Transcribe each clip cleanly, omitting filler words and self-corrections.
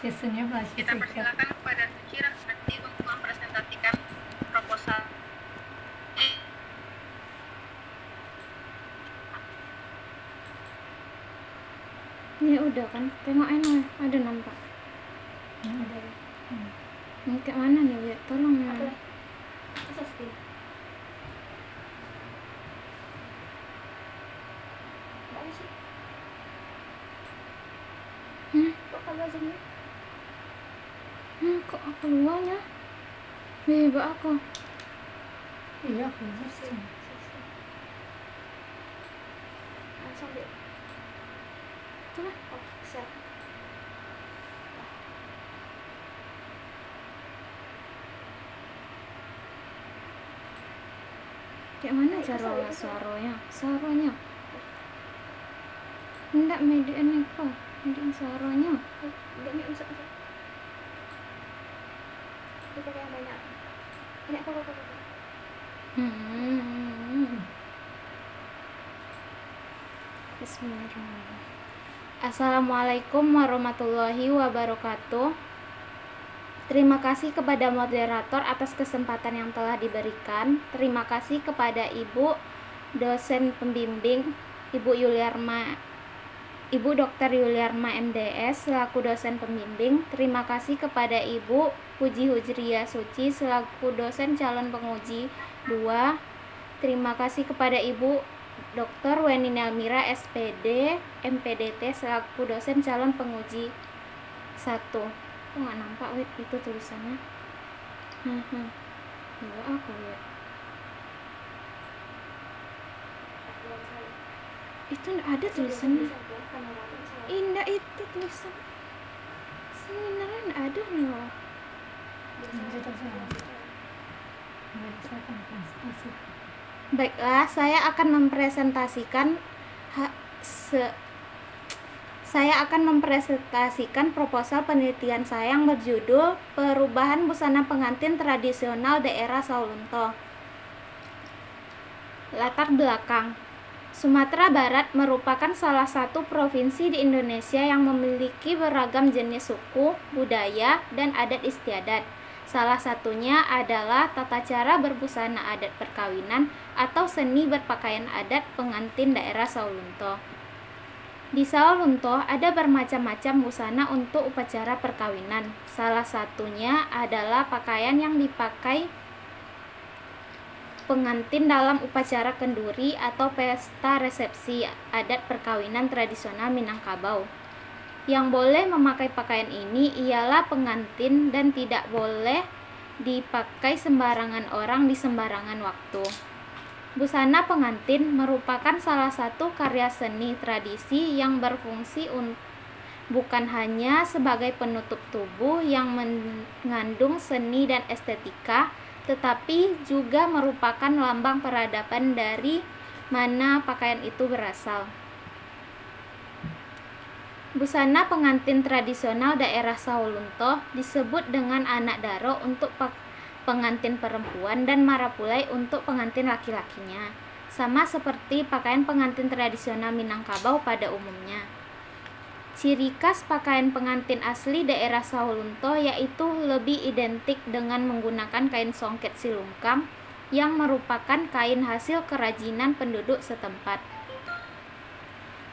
Kita persilakan kepada Suci Rahmati untuk mempresentasikan proposal. Ya udah kan, tengok ini ada nampak. Ada. Ini kayak mana nih, ya? Tolong ya. Kok keluarnya? Bebek aku. Iya, keluar sih. Langsung deh. Tuh lah. Oh, siap. Kayak mana cara suaranya? Enggak, median kok. Median suaranya. Ini usah. Ini pakai yang banyak. Ini apa? Bismillahirrahmanirrahim. Assalamualaikum warahmatullahi wabarakatuh. Terima kasih kepada moderator atas kesempatan yang telah diberikan. Terima kasih kepada Ibu dosen pembimbing Ibu Dr. Yuliarma MDS selaku dosen pembimbing. Terima kasih kepada Ibu Puji Hujriya Suci selaku dosen calon penguji 2. Terima kasih kepada Ibu Dr. Weni Nelmira SPD MPDT selaku dosen calon penguji 1. Kok nggak nampak itu tulisannya? Ya aku ya. Itu nggak ada tulisannya. Indah itu tulisan. Sebenarnya nggak ada loh. Baiklah, saya akan mempresentasikan proposal penelitian saya yang berjudul Perubahan Busana Pengantin Tradisional Daerah Saulunto. Latar belakang. Sumatera Barat merupakan salah satu provinsi di Indonesia yang memiliki beragam jenis suku, budaya, dan adat istiadat. Salah satunya adalah tata cara berbusana adat perkawinan atau seni berpakaian adat pengantin daerah Saulunto. Di Saulunto ada bermacam-macam busana untuk upacara perkawinan. Salah satunya adalah pakaian yang dipakai pengantin dalam upacara kenduri atau pesta resepsi adat perkawinan tradisional Minangkabau. Yang boleh memakai pakaian ini ialah pengantin dan tidak boleh dipakai sembarangan orang di sembarangan waktu. Busana pengantin merupakan salah satu karya seni tradisi yang berfungsi bukan hanya sebagai penutup tubuh yang mengandung seni dan estetika, tetapi juga merupakan lambang peradaban dari mana pakaian itu berasal. Busana pengantin tradisional daerah Saulunto disebut dengan anak daro untuk pengantin perempuan dan marapulai untuk pengantin laki-lakinya, sama seperti pakaian pengantin tradisional Minangkabau pada umumnya. Ciri khas pakaian pengantin asli daerah Saulunto yaitu lebih identik dengan menggunakan kain songket silungkang yang merupakan kain hasil kerajinan penduduk setempat.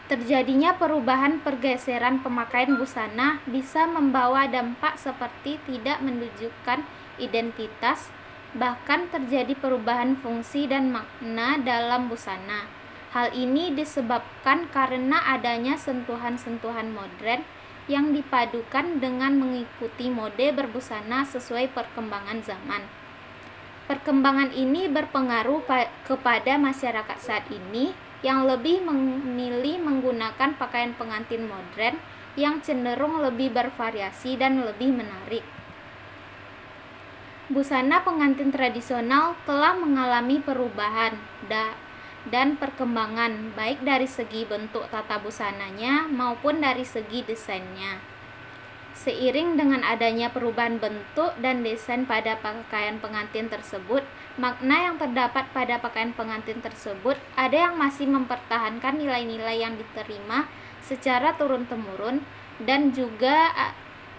Terjadinya perubahan pergeseran pemakaian busana bisa membawa dampak seperti tidak menunjukkan identitas, bahkan terjadi perubahan fungsi dan makna dalam busana. Hal ini disebabkan karena adanya sentuhan-sentuhan modern yang dipadukan dengan mengikuti mode berbusana sesuai perkembangan zaman. Perkembangan ini berpengaruh kepada masyarakat saat ini yang lebih memilih menggunakan pakaian pengantin modern yang cenderung lebih bervariasi dan lebih menarik. Busana pengantin tradisional telah mengalami perubahan dan perkembangan baik dari segi bentuk tata busananya maupun dari segi desainnya. Seiring dengan adanya perubahan bentuk dan desain pada pakaian pengantin tersebut, makna yang terdapat pada pakaian pengantin tersebut ada yang masih mempertahankan nilai-nilai yang diterima secara turun-temurun dan juga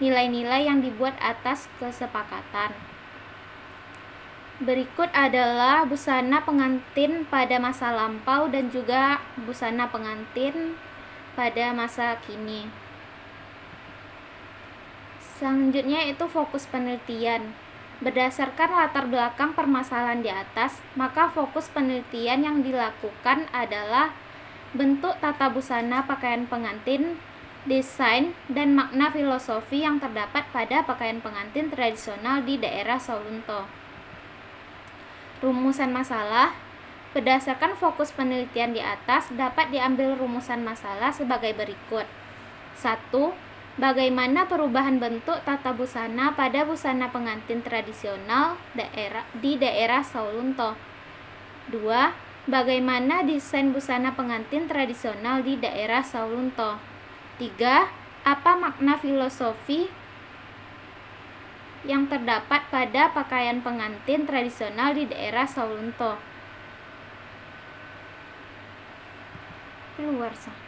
nilai-nilai yang dibuat atas kesepakatan. Berikut adalah busana pengantin pada masa lampau dan juga busana pengantin pada masa kini. Selanjutnya itu fokus penelitian. Berdasarkan latar belakang permasalahan di atas, maka fokus penelitian yang dilakukan adalah bentuk tata busana pakaian pengantin, desain, dan makna filosofi yang terdapat pada pakaian pengantin tradisional di daerah Saulunto. Rumusan masalah. Berdasarkan fokus penelitian di atas, dapat diambil rumusan masalah sebagai berikut. 1. Bagaimana perubahan bentuk tata busana pada busana pengantin tradisional di daerah Saulunto? 2. Bagaimana desain busana pengantin tradisional di daerah Saulunto? 3. Apa makna filosofi yang terdapat pada pakaian pengantin tradisional di daerah Saulunto? Keluar sah.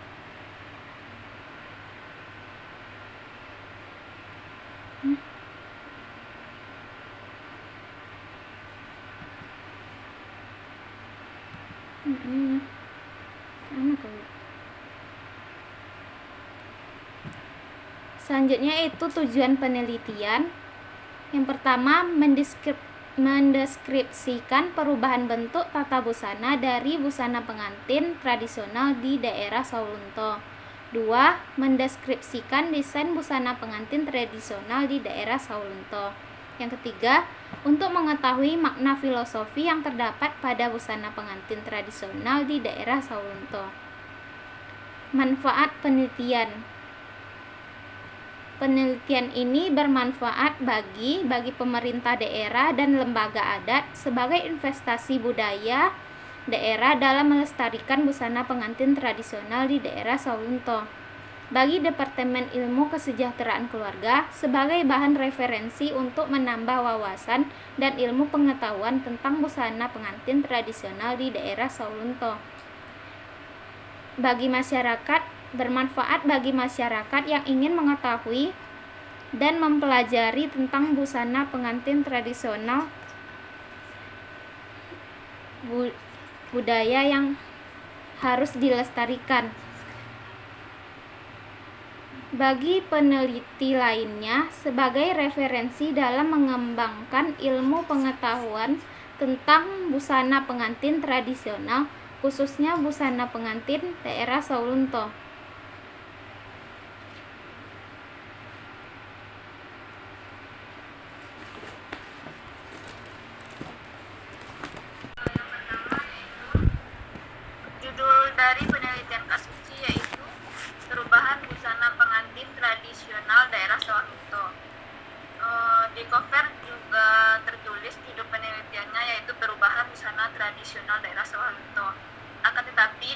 Selanjutnya itu tujuan penelitian. Yang pertama, mendeskripsikan perubahan bentuk tata busana dari busana pengantin tradisional di daerah Saulunto. 2. Mendeskripsikan desain busana pengantin tradisional di daerah Saulunto. Yang ketiga, untuk mengetahui makna filosofi yang terdapat pada busana pengantin tradisional di daerah Saulunto. Manfaat penelitian. Penelitian ini bermanfaat bagi pemerintah daerah dan lembaga adat sebagai investasi budaya daerah dalam melestarikan busana pengantin tradisional di daerah Saulunto. Bagi Departemen Ilmu Kesejahteraan Keluarga sebagai bahan referensi untuk menambah wawasan dan ilmu pengetahuan tentang busana pengantin tradisional di daerah Saulunto. Bagi masyarakat, bermanfaat bagi masyarakat yang ingin mengetahui dan mempelajari tentang busana pengantin tradisional budaya yang harus dilestarikan. Bagi peneliti lainnya sebagai referensi dalam mengembangkan ilmu pengetahuan tentang busana pengantin tradisional, khususnya busana pengantin daerah Saulunto. Judul dari penelitian Kak Suci yaitu perubahan busana pengantin tradisional daerah Saulunto. Di cover juga tertulis judul penelitiannya yaitu perubahan busana tradisional daerah Saulunto. Akan tetapi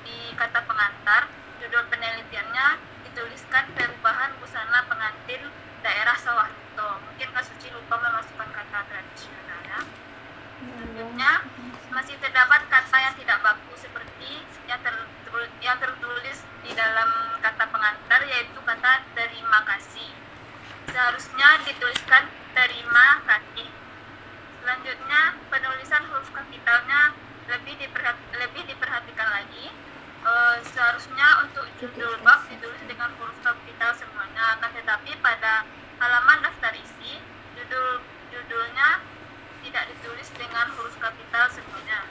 di kata pengantar judul penelitiannya dituliskan perubahan busana pengantin daerah Saulunto. Mungkin Kak Suci lupa memasukkan kata tradisional ya. Selanjutnya masih terdapat kata yang tidak baku seperti yang tertulis di dalam kata pengantar yaitu kata terima kasih. Seharusnya dituliskan terima kasih. Selanjutnya penulisan huruf kapitalnya lebih diperhatikan lagi. Seharusnya untuk judul bab ditulis dengan huruf kapital semuanya, akan tetapi pada halaman daftar isi judulnya tidak ditulis dengan huruf kapital semuanya.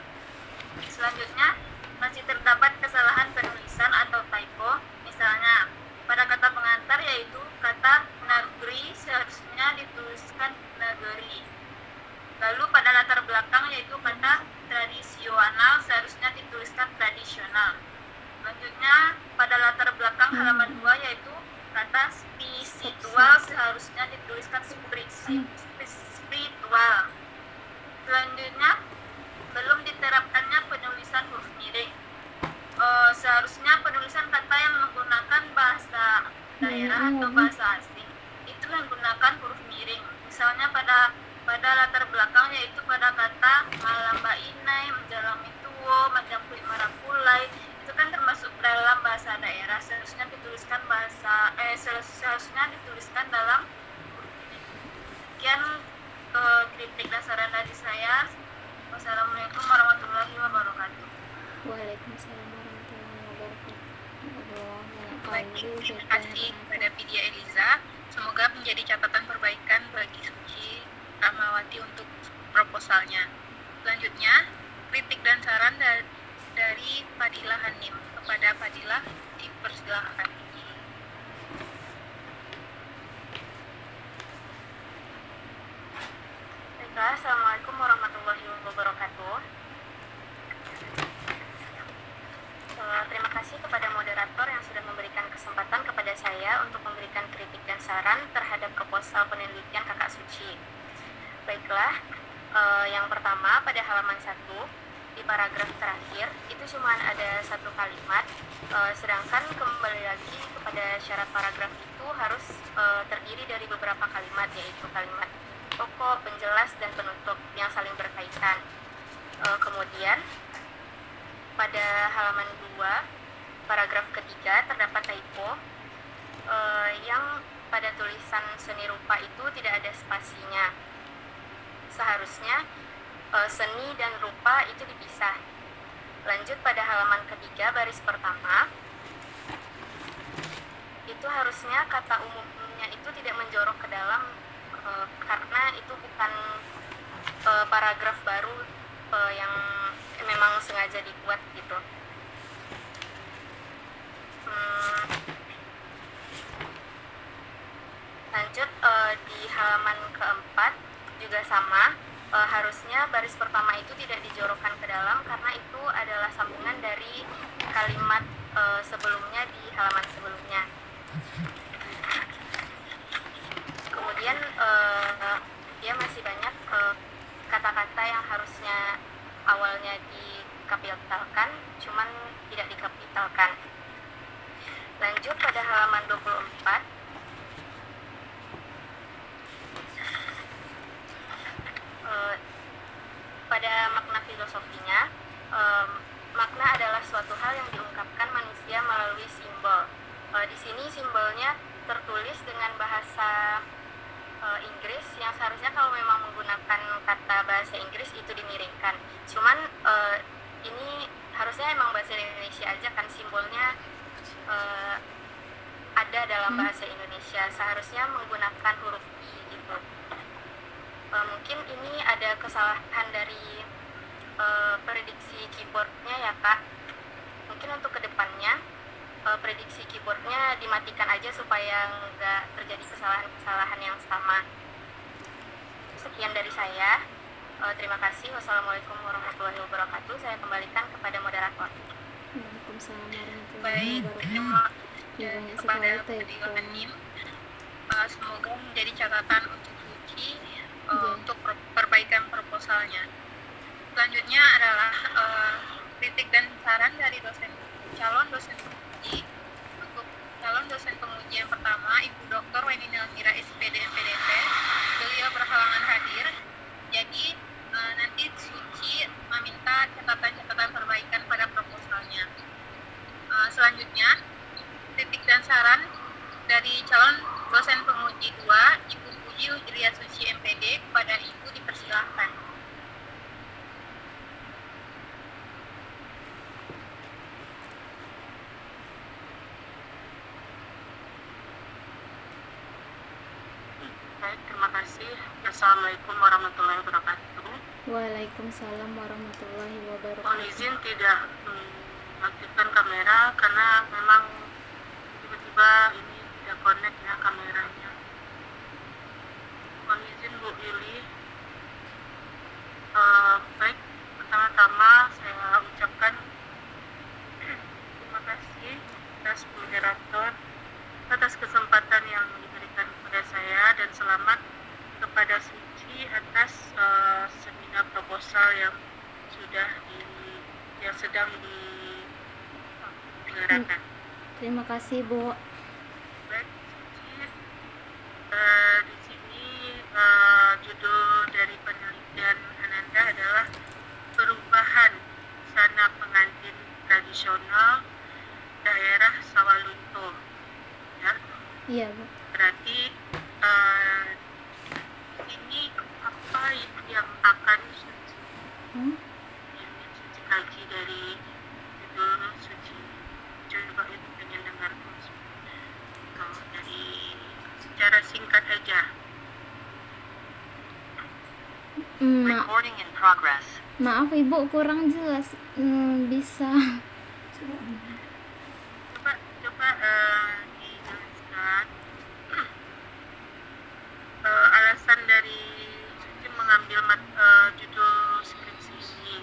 Selanjutnya masih terdapat kesalahan penulisan atau typo. Misalnya pada kata pengantar yaitu kata negeri seharusnya dituliskan negeri. Lalu pada latar belakang yaitu kata tradisional seharusnya dituliskan tradisional. Selanjutnya pada latar belakang halaman 2 yaitu kata spiritual seharusnya dituliskan spiritual. Selanjutnya belum diterapkannya penulisan huruf miring. Seharusnya penulisan kata yang menggunakan bahasa daerah atau bahasa asing itu menggunakan huruf miring. Misalnya pada latar belakang yaitu pada kata malamba inai, menjalami tuwo, menjampui marapulai, itu kan termasuk dalam bahasa daerah, seharusnya dituliskan dalam sekian kritik dan saran dari saya. Wassalamualaikum warahmatullahi wabarakatuh. Waalaikumsalam warahmatullahi wabarakatuh. Baik, terima kasih kepada Vidya Eliza. Semoga menjadi catatan perbaikan bagi Suci Rahmawati untuk proposalnya. Selanjutnya, kritik dan saran dari Fadilah Hanim. Kepada Fadilah, dipersilakan. Baiklah, Assalamualaikum warahmatullahi wabarakatuh. Terima kasih kepada moderator yang sudah memberikan kesempatan kepada saya untuk memberikan kritik dan saran terhadap proposal penelitian Kakak Suci. Baiklah, yang pertama pada halaman 1, di paragraf terakhir, itu cuma ada satu kalimat, sedangkan kembali lagi kepada syarat paragraf itu harus terdiri dari beberapa kalimat, yaitu kalimat pokok, penjelas, dan penutup yang saling berkaitan. Kemudian, pada halaman 2, paragraf ketiga terdapat typo yang pada tulisan seni rupa itu tidak ada spasinya. Seharusnya seni dan rupa itu dipisah. Lanjut pada halaman ketiga baris pertama, itu harusnya kata umumnya itu tidak menjorok ke dalam karena itu bukan paragraf baru yang memang sengaja dibuat gitu. Lanjut di halaman keempat juga sama, harusnya baris pertama itu tidak dijorokkan ke dalam karena itu adalah sambungan dari kalimat sebelumnya di halaman sebelumnya. Kemudian dia masih banyak kata-kata yang harusnya awalnya dikapitalkan, cuman tidak dikapitalkan. Lanjut pada halaman 24, pada makna filosofinya, makna adalah suatu hal yang diungkapkan manusia melalui simbol. Di sini simbolnya tertulis dengan bahasa Inggris yang seharusnya kalau memang menggunakan kata bahasa Inggris itu dimiringkan. Cuman ini harusnya emang bahasa Indonesia aja kan, simbolnya ada dalam bahasa Indonesia. Seharusnya menggunakan huruf I gitu. Mungkin ini ada kesalahan dari prediksi keyboardnya ya Kak. Mungkin untuk kedepannya prediksi keyboardnya dimatikan aja supaya nggak terjadi kesalahan-kesalahan yang sama. Sekian dari saya. Terima kasih. Wassalamualaikum warahmatullahi wabarakatuh. Saya kembalikan kepada moderator. Waalaikumsalam warahmatullahi Baik, wabarakatuh. terima Banyak kepada sekali Fadilah typo. Hanim. Semoga menjadi catatan untuk Suci Iya. untuk perbaikan proposalnya. Selanjutnya adalah kritik dan saran dari calon dosen penguji. Untuk calon dosen penguji yang pertama, Ibu Dr. Weni Nelmira SPD MPDP. Beliau berhalangan hadir. Jadi nanti Suci meminta catatan-catatan perbaikan pada proposalnya. Selanjutnya, kritik dan saran dari calon dosen penguji 2, Ibu Puji Ujriya Suci MPD. Kepada Ibu dipersilahkan. Baik, terima kasih. Assalamualaikum warahmatullahi wabarakatuh. Waalaikumsalam warahmatullahi Mohon wabarakatuh. izin tidak mengaktifkan kamera karena memang tiba-tiba ini tidak connect ya kameranya. Mohon izin Bu Lili. Baik, pertama-tama saya ucapkan terima kasih atas moderator atas kesempatan yang diberikan kepada saya dan selamat kepada Suci atas seminar proposal yang sedang diselenggarakan. Terima kasih Bu. Baik, Suci, di sini judul dari penelitian Ananda adalah perubahan busana pengantin tradisional Iya, Bu. Berarti eh, ini apa yang akan suci Hmm? kaji dari judul suci. Coba ibu pengen dengar dari secara singkat aja. Ma- Recording in progress. maaf Ibu kurang jelas. Bisa. Coba dijelaskan alasan dari Suci mengambil judul skripsi ini,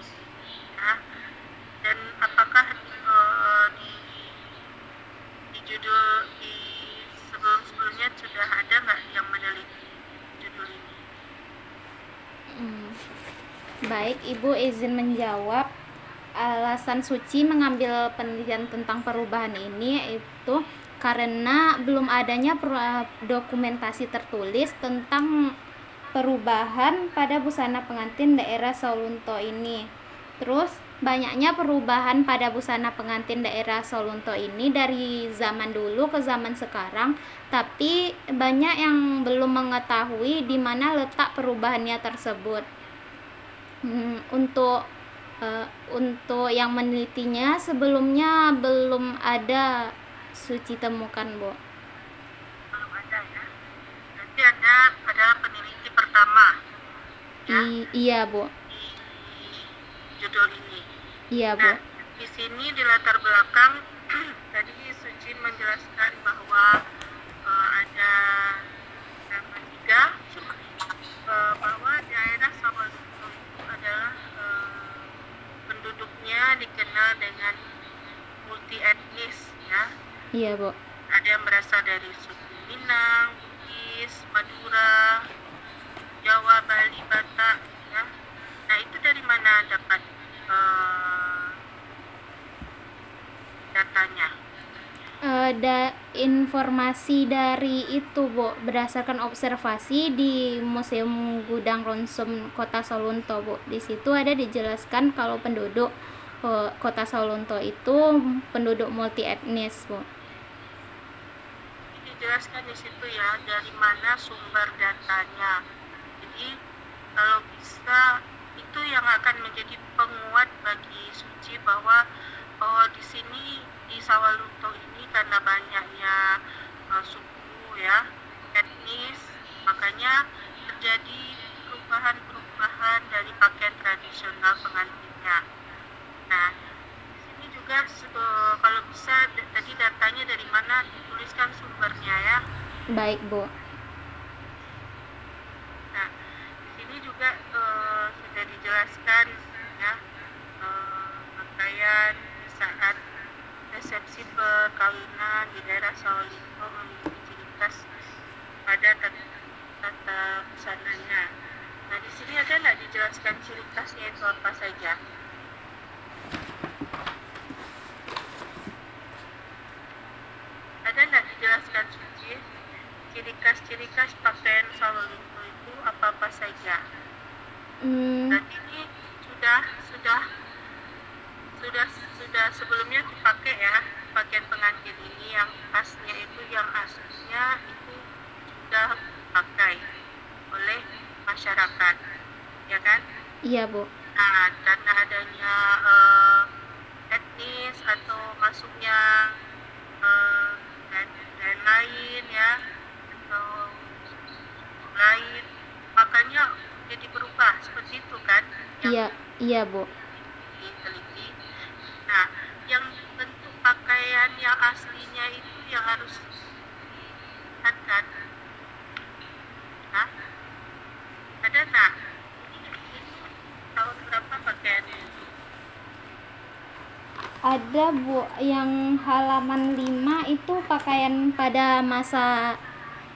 ya. Dan apakah di judul di sebelumnya sudah ada nggak yang meneliti judul ini? Baik, Ibu izin menjawab. Alasan Suci mengambil penelitian tentang perubahan ini yaitu karena belum adanya dokumentasi tertulis tentang perubahan pada busana pengantin daerah Solunto ini. Terus banyaknya perubahan pada busana pengantin daerah Solunto ini dari zaman dulu ke zaman sekarang, tapi banyak yang belum mengetahui di mana letak perubahannya tersebut. Untuk yang menelitinya sebelumnya belum ada Suci temukan, Bu. Belum ada ya. Nanti adalah peneliti pertama, ya, Iya, Bu. di judul ini. Iya, Bu. Nah, di sini di latar belakang tadi Suci menjelaskan bahwa ada nama tiga, bahwa daerah Sawalunto itu adalah penduduknya dikenal dengan multi etnis, ya. Iya, Bu. Ada yang berasal dari suku Minang, Bugis, Madura, Jawa, Bali, Batak, ya. Nah, itu dari mana dapat datanya? Informasi dari itu, Bu, berdasarkan observasi di Museum Gudang Ronsum Kota Solunto, Bu. Di situ ada dijelaskan kalau penduduk Kota Solunto itu penduduk multi etnis, Bu. Dijelaskan di situ ya dari mana sumber datanya. Jadi kalau bisa itu yang akan menjadi penguat bagi Suci bahwa di sini di Sawalunto ini karena banyaknya suku, ya, etnis, makanya terjadi perubahan dari pakaian tradisional pengantinnya. Nah, di sini juga kalau bisa tadi datanya dari mana dituliskan sumbernya, ya. Baik, Bu. Nah, di sini juga sudah dijelaskan, ya, pakaian saat resepsi perkawinan di daerah Sawalunto memiliki ciri khas pada tata busananya. Nah, di sini ada nggak dijelaskan ciri khasnya itu apa saja? Ada nggak dijelaskan Suci ciri khas pakaian Sawalunto itu apa saja? Dan ini sudah sebelumnya dipakai, ya, pakaian pengantin ini yang khasnya itu yang aslinya itu sudah dipakai oleh masyarakat, ya kan? Iya, Bu. Nah, karena adanya etnis atau masuknya dan lain, ya, atau lain, makanya jadi berubah seperti itu kan? Iya, Bu. Diteliti. Nah, yang bentuk pakaian yang aslinya itu yang harus dilihatkan. Nah, ada nggak? Ini tahun berapa pakaiannya itu? Ada, Bu, yang halaman 5 itu pakaian pada masa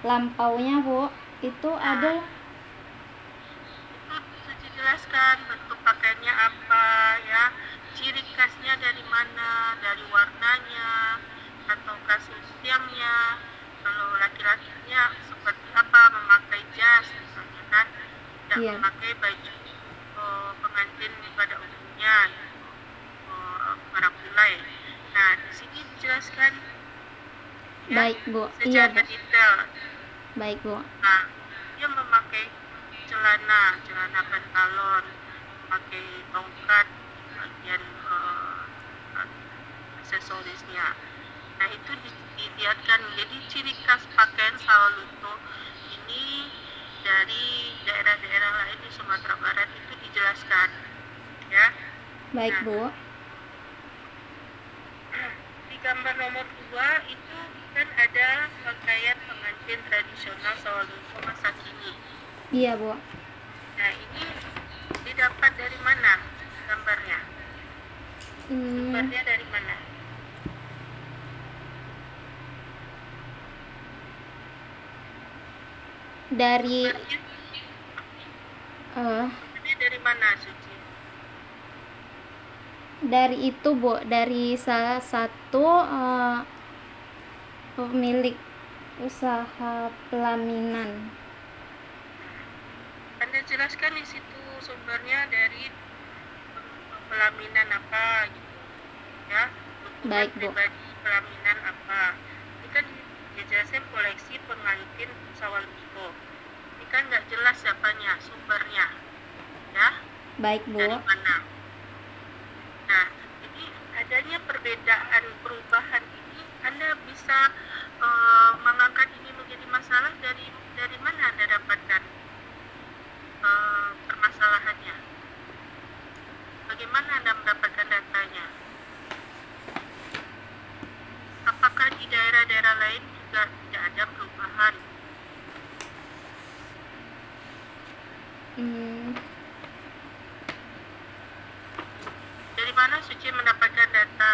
lampaunya, Bu. Itu ada. Itu Suci jelaskan bentuk pakaiannya apa, ya, ciri khasnya dari mana, dari warnanya atau sistemnya. Kalau laki-lakinya seperti apa, memakai jas misalnya kan, tidak Iya. memakai baju pengantin pada umumnya, para pulai. Nah, di sini dijelaskan ya, Baik, Bu. Iya, secara Bu. detail. Baik, Bu. Nah, dia memakai celana pantalon, pakai tongkat di bagian aksesorisnya. Nah, itu dilihatkan. Jadi ciri khas pakaian Sawalunto ini dari daerah-daerah lain di Sumatera Barat itu dijelaskan, ya. Baik, Bu. Di gambar nomor 2 itu kan ada pakaian pengantin tradisional Sawalunto masa kini. Iya, Bu. Nah, ini didapat dari mana gambarnya? Sumbernya dari mana? Dari Sumbernya dari mana, Suci? dari itu, Bu, dari salah satu pemilik usaha pelaminan. Anda jelaskan di situ sumbernya dari pelaminan apa gitu, ya. Dokumen Baik, Bu. pribadi pelaminan apa. Ini kan dijelasin koleksi pengantin Sawalunto. Ini kan nggak jelas siapanya, sumbernya, ya. Baik, Bu. Dari mana? Nah, jadi adanya perubahan ini, Anda bisa mengangkat ini menjadi masalah dari mana Anda dapatkan permasalahannya? Bagaimana Anda mendapatkan datanya? Apakah di daerah-daerah lain juga tidak ada perubahan? Dari mana Suci mendapatkan data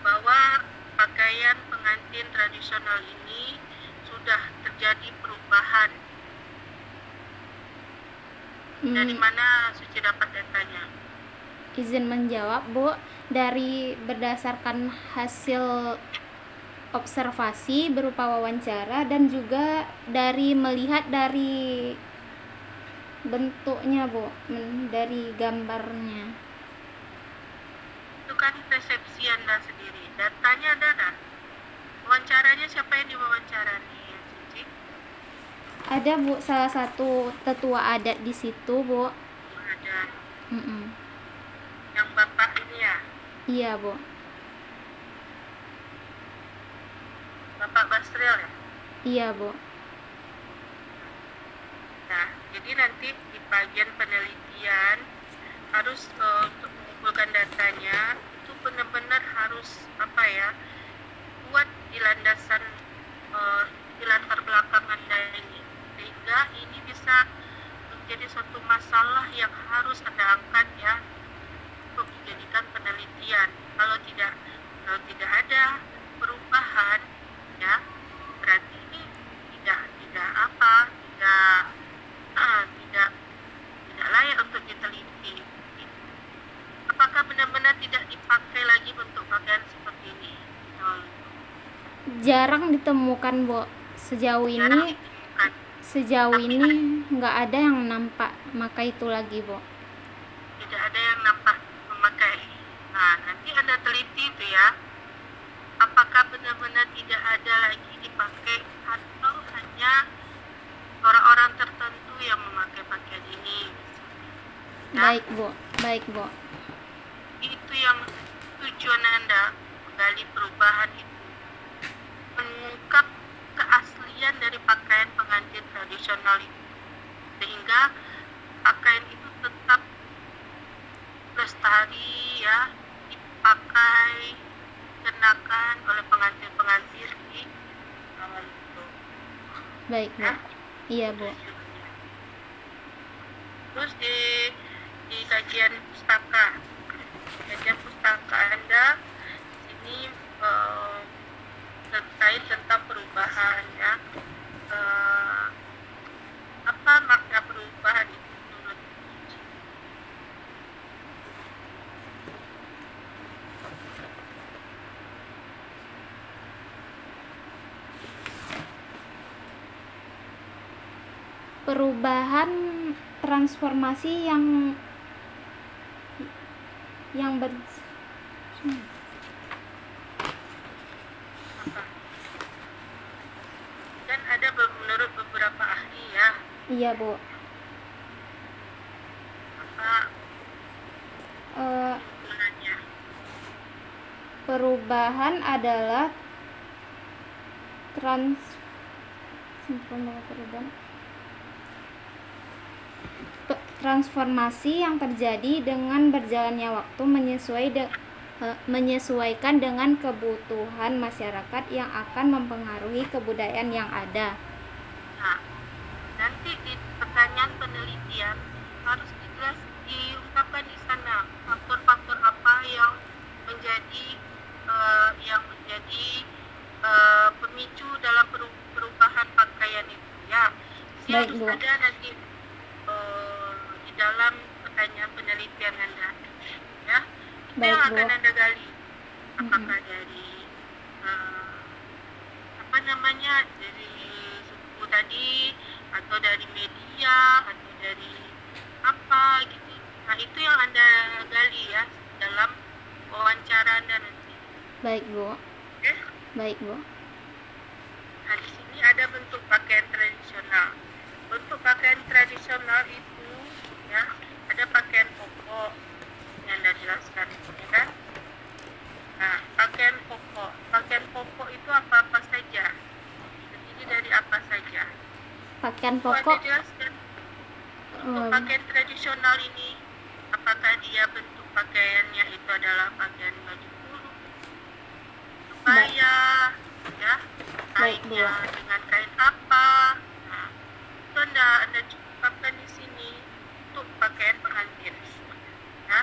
bahwa pakaian pengantin tradisional ini sudah terjadi perubahan? Dari mana Suci dapat datanya? Izin menjawab, Bu. Dari berdasarkan hasil observasi berupa wawancara dan juga dari melihat dari bentuknya, Bu, dari gambarnya. Itu kan persepsi Anda sendiri. Datanya ada? Wawancaranya siapa yang diwawancara nih, Suci? Ada, Bu, salah satu tetua adat di situ, Bu. Ada. Mm-mm. Yang Bapak ini ya? Iya, Bu. Bapak Basril ya? Iya, Bu. Nah, jadi nanti di bagian penelitian harus untuk mengumpulkan datanya itu benar-benar harus kuat di landasan di latar belakang Anda ini, sehingga ini bisa menjadi suatu masalah yang harus Anda angkat ya untuk dijadikan penelitian. Kalau tidak ada perubahan, ya berarti ini tidak layak untuk diteliti. Apakah benar-benar tidak dipakai lagi bentuk pakaian seperti ini? Jarang ditemukan, Bu. Sejauh Jarang ini ditemukan. nggak ada yang nampak maka itu lagi, Bu. Tidak ada yang nampak memakai. Nah, nanti Anda teliti itu ya. Apakah benar-benar tidak ada lagi dipakai atau hanya orang-orang tertentu yang memakai pakaian ini? Ya, Baik, Bu. Baik, Bu. itu yang tujuan Anda menggali perubahan itu. Mengungkap keaslian dari pakaian pengantin tradisional itu. Sehingga pakaian itu tetap lestari ya, dipakai, dikenakan oleh pengantin-pengantin di awal itu. Baik, Bu. Ya, Iya, Bu. tujuannya. Terus di kajian pustaka Anda sini terkait tentang perubahan ya. Apa makna perubahan itu menurut Suci? Perubahan transformasi yang Apa? kan ada menurut beberapa ahli ya, Iya, Bu. apa Eh, kesimpulannya? perubahan adalah transformasi yang terjadi dengan berjalannya waktu menyesuaikan dengan kebutuhan masyarakat yang akan mempengaruhi kebudayaan yang ada. Nah, nanti di pertanyaan penelitian harus diungkapkan di sana faktor-faktor apa yang menjadi pemicu dalam perubahan pakaian itu ya. Jadi Baik, harus Bu. ada nanti di dalam pertanyaan penelitian Anda ya. Itu Baik, yang Bu. akan Anda gali. Apakah dari dari suku tadi, atau dari media, atau dari apa gitu. Nah, itu yang Anda gali ya dalam wawancara Anda nanti. Baik, Bu. Oke? Baik, Bu. Nah, di sini ada bentuk pakaian tradisional. Bentuk pakaian tradisional itu ya, ada pakaian pokok yang Anda jelaskan, ya kan? Nah, pakaian pokok itu apa-apa saja. Terdiri dari apa saja. Pakaian Itu Anda pokok jelaskan. Untuk pakaian tradisional ini, apakah dia bentuk pakaiannya itu adalah pakaian baju kurung, kebaya, ya, Baik, Bu. kainnya dengan kain apa? Nah, itu Anda cukupkan di sini untuk pakaian pengantin, ya.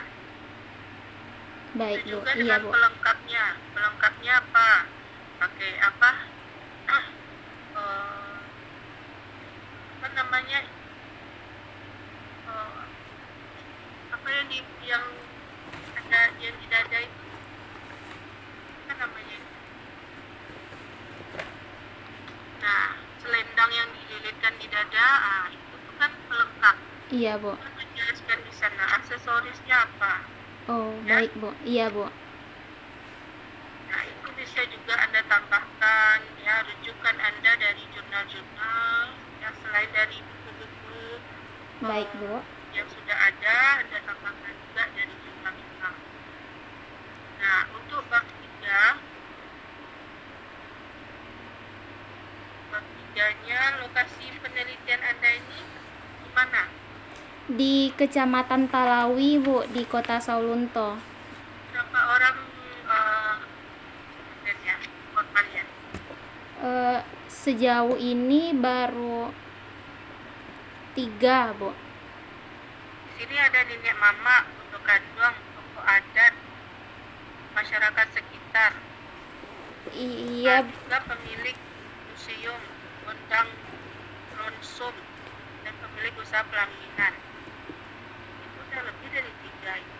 baik, Itu Bu. juga Iya, dengan Bu. pelengkapnya apa? Pakai apa? Apa namanya? Apa yang ada yang di dada itu? Apa namanya? Nah, selendang yang dililitkan di dada, itu kan pelengkap. Iya, Bu. Itu dijelaskan di sana. Aksesorisnya apa? Oh, Ya. baik, Bu. Iya, Bu. Nah, itu bisa juga Anda tambahkan ya rujukan Anda dari jurnal-jurnal ya, selain dari buku-buku Baik, Bu. yang sudah ada, Anda tambahkan juga dari jurnal-jurnal. Nah, untuk bab 3-nya lokasi penelitian Anda ini di mana? Di Kecamatan Talawi, Bu, di Kota Saulunto. Berapa orang korbannya? Sejauh ini baru 3, Bu. Di sini ada nenek mama, untuk kandung, tokoh adat, masyarakat sekitar. Iya, Juga pemilik museum, Gondang Ronsum, dan pemilik usaha pelaminan. Itu udah lebih dari 3 itu.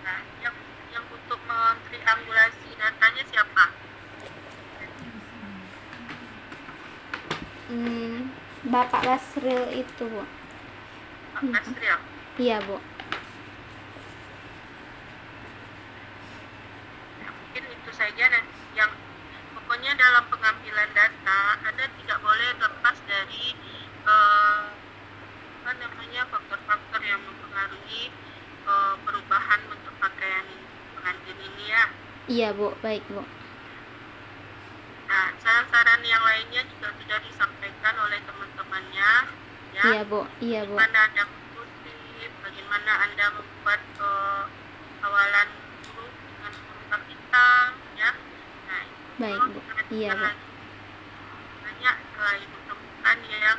Nah, yang untuk mentriangulasi datanya siapa? Bapak Basril itu, Bu. Pak Basril. Iya, Bu. Nah, mungkin itu saja nanti yang pokoknya dalam pengambilan data Anda tidak boleh lepas dari faktor-faktor yang mempengaruhi perubahan bentuk pakaian pengantin ini ya. Iya, Bu. Baik, Bu. Nah, saran-saran yang lainnya juga sudah disampaikan oleh teman-temannya ya. Iya, Bu. Iya, Bu. Bagaimana Anda mengutip, bagaimana Anda membuat kawalan huruf dengan huruf kapital ya. Nah, itu Baik, Bu. Iya, Bu. banyak ditemukan yang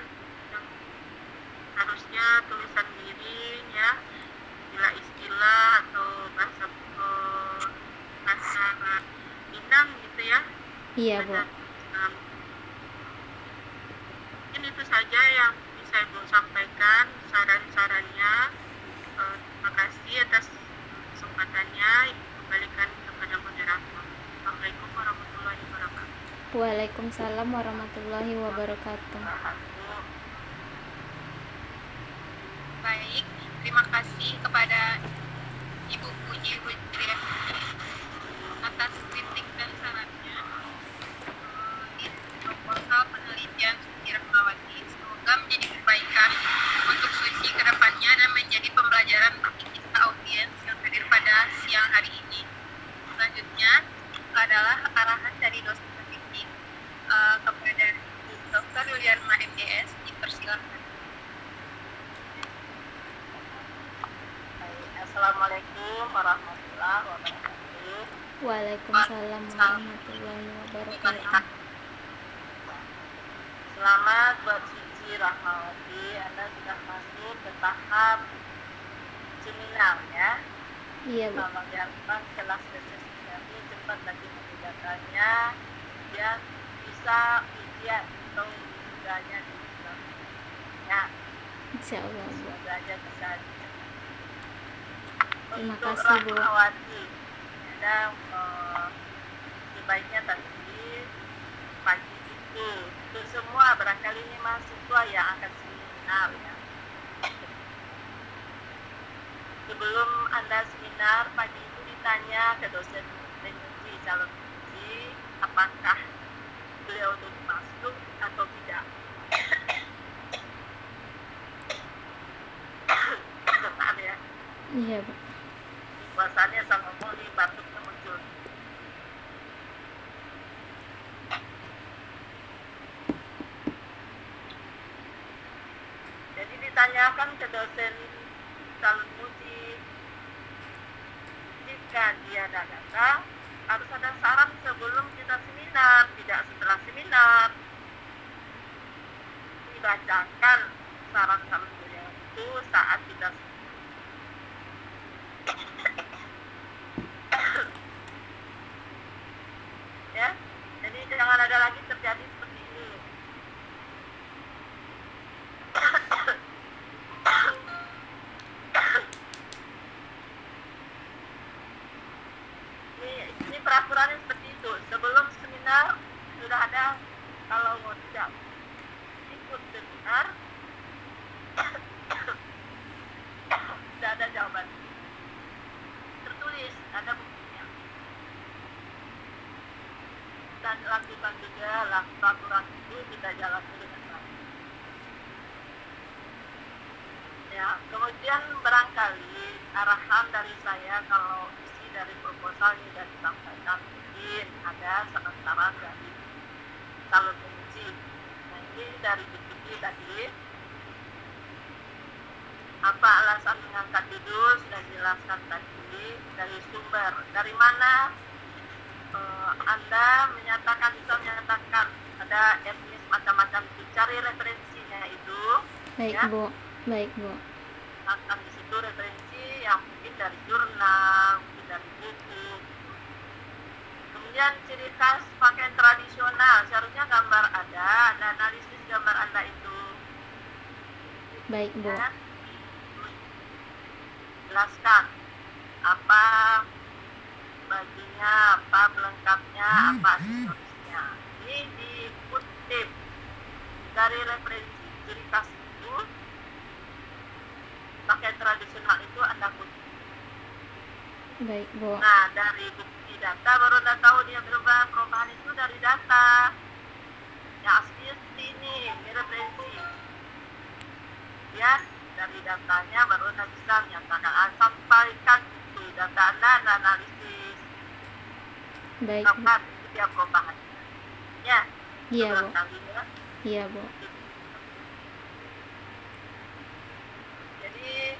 harusnya tulisan miring ya, istilah-istilah atau bahasa Minang gitu ya. Iya, Bu. Mungkin itu saja yang bisa Ibu sampaikan saran-sarannya. Terima kasih atas kesempatannya. Ibu kembalikan kepada moderator. Assalamualaikum warahmatullahi wabarakatuh. Waalaikumsalam warahmatullahi wabarakatuh. Baik, terima kasih kepada Ibu Puji Widiasi atas kritik dan sarannya. Di proposal warahmatullahi wabarakatuh. Selamat buat Suci Rahmawati, Anda sudah masuk ke tahap seminar ya. Iya, Bu. Tolong diharapkan kelas sesi ini cepat lagi mengerjakannya biar bisa ujian atau wisudanya di bulan ya. Insya Allah, Bu. Semoga aja bisa. Terima Untuk kasih, Bu. Rahmawati, ada sebaiknya tadi pagi itu untuk semua barangkali ini mahasiswa yang akan seminar ya. Sebelum Anda seminar pagi itu ditanya ke dosen penguji calon penguji apakah beliau itu masuk atau tidak. Maaf ya, Iya, Bu. puasanya sama ngomong nih batuknya muncul. Jadi ditanyakan ke dosen calon uji jika dia ada datang harus ada saran sebelum kita seminar, tidak setelah seminar. Dibacakan saran-saran beliau itu saat kita ya. Jadi jangan ada lagi terjadi seperti ini. Ini peraturannya seperti itu. Sebelum seminar sudah ada, kalau mau tidak ikut seminar sudah ada jawaban tertulis, ada buktinya. Dan lakukan juga peraturan itu kita jalani dengan baik. Ya, kemudian barangkali arahan dari saya kalau isi dari proposal ini sudah disampaikan, mungkin ada saran-saran dari calon penguji. Nah, ini dari diskusi tadi. Apa alasan mengangkat judul sudah dijelaskan tadi dari sumber. Dari mana Anda bisa menyatakan ada etnis macam-macam itu. Cari referensinya itu. Baik, Ya. Bu. Baik, Bu. Akan di situ referensi yang mungkin dari jurnal, mungkin dari buku. Kemudian ciri khas pakaian tradisional, seharusnya gambar ada analisis gambar Anda itu. Baik, Bu. Ya. Jelaskan apa bajunya, apa pelengkapnya, apa aksesorisnya. Ini dikutip dari referensi ciri khas itu. Pakaian tradisional itu Anda kutip. Baik, Bu. Nah, dari bukti data baru Anda tahu dia perubahan itu dari data. Yang aslinya seperti ini referensi. Ya, dari datanya baru Anda bisa menyatakan, sampaikan itu data Anda analisis. Baik, Bu. Lakukan itu dia perubahannya. Ya, Iya, Bu. berulang kali ya. Iya, Bu. Jadi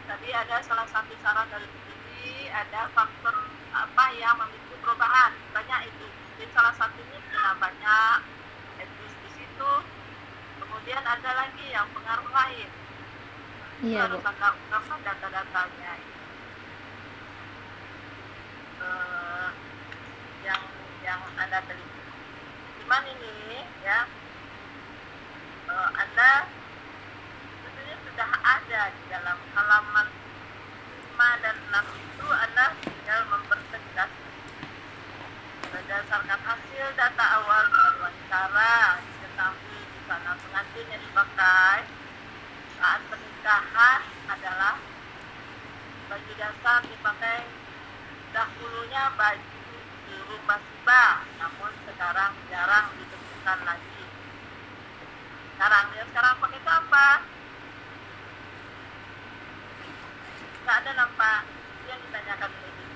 tadi ada salah satu saran dari studi, ada faktor apa yang memicu perubahan, banyak itu. Jadi salah satunya karena banyak etnis di situ. Kemudian ada lagi yang pengaruh lain. Iya, Bu. Harus Anda ungkapkan data-datanya. Yang Anda teliti. Cuman ini ya, Anda sebetulnya sudah ada di dalam halaman 5 dan 6 itu. Anda tinggal mempertegas berdasarkan hasil data awal wawancara diketahui di sana pengantin yang dipakai saat pernikahan adalah baju dasar dipakai dahulunya baju suruh basibah, namun sekarang jarang ditemukan lagi. Sekarang pakai itu apa? Nggak ada nampak. Itu yang ditanyakan ini.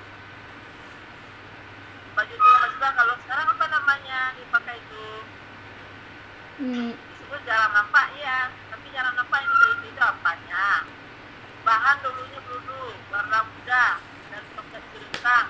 Baju suruh basibah kalau sekarang apa namanya dipakai itu? Disebut jarang nampak ya, tapi jarang nampak ini dari itu apanya? Bahan dulunya dulu warna muda dan pakai jerutang.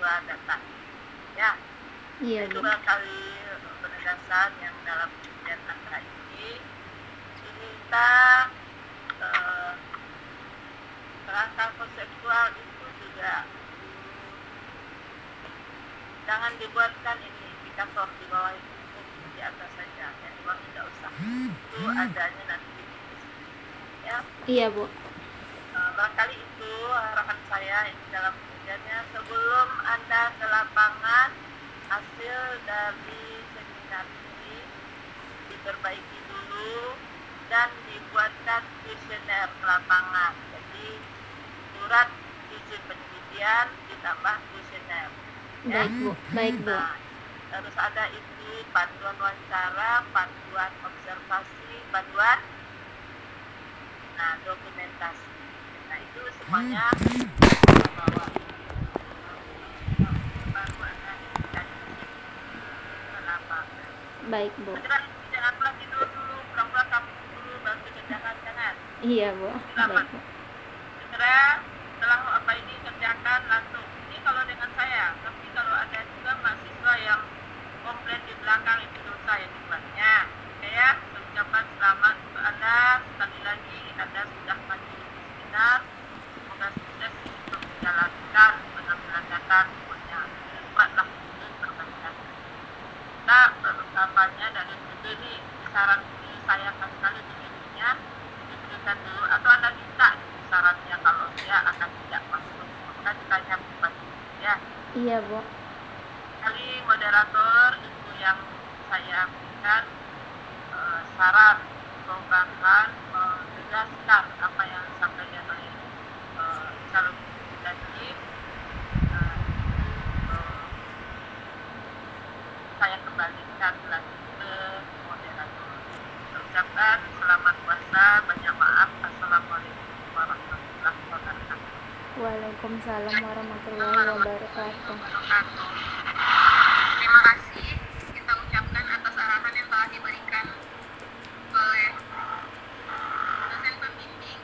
peristiwa data. Ya, Iya, itu Bu. kali penegasan yang dalam penelitian angka ini cerita kerangka konseptual itu juga jangan dibuatkan ini indikator di bawah itu, cukup di atas saja, yang di bawah tidak usah. Itu adanya nanti di diskusi. Ya, Iya, Bu. barangkali itu harapan saya ini dalam penelitiannya sebelum Anda ke lapangan, hasil dari seminar ini diperbaiki dulu dan dibuatkan kuesioner ke lapangan. Jadi surat izin penelitian ditambah kuesioner. Ya. Baik, Bu. Baik, Bu. Nah, harus ada itu panduan wawancara, panduan observasi, panduan dokumentasi. Nah, itu semuanya bawa panduan ke lapangan. Baik, Bu. Jangan pulang tidur dulu, pulang-pulang kamu dulu baru dikerjakan, jangan. Iya, Bu. Baik, Bu. Segera setelah apa ini kerjakan langsung. Ini kalau dengan saya, tapi kalau ada juga mahasiswa yang komplain di belakang itu dosa yang dibuatnya. Saya mengucapkan selamat untuk Anda sekali lagi, Anda sudah maju di seminar. Semoga sukses untuk menjalankan pengambilan data semuanya. Buatlah ini perbaikan. Kita perlengkapannya dari studi ini saran disayangkan sekali begininya diberikan dulu atau Anda minta sarannya kalau dia akan tidak masuk, maka ditanya bupati ya. Iya, Bu. Kali moderator itu yang saya berikan saran atau bahkan menjelaskan apa yang disampaikan oleh calon tadi. Saya kembalikan lagi ke moderator. Saya ucapkan selamat puasa, banyak maaf. Assalamualaikum warahmatullahi wabarakatuh. Waalaikumsalam warahmatullahi wabarakatuh. Terima kasih kita ucapkan atas arahan yang telah diberikan oleh dosen pembimbing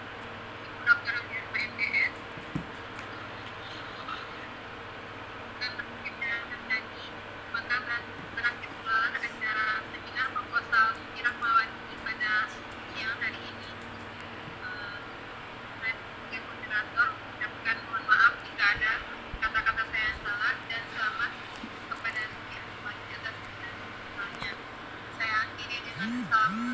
Ibu Dr. PMDS dan terkait tadi. Maka berakhir pula acara seminar proposal Suci Rahmawati pada siang hari ini. Saya sebagai moderator ucapkan mohon maaf jika ada kata-kata saya yang salah dan selamat kepada Suci Rahmawati atas semuanya. Saya akhiri dengan salam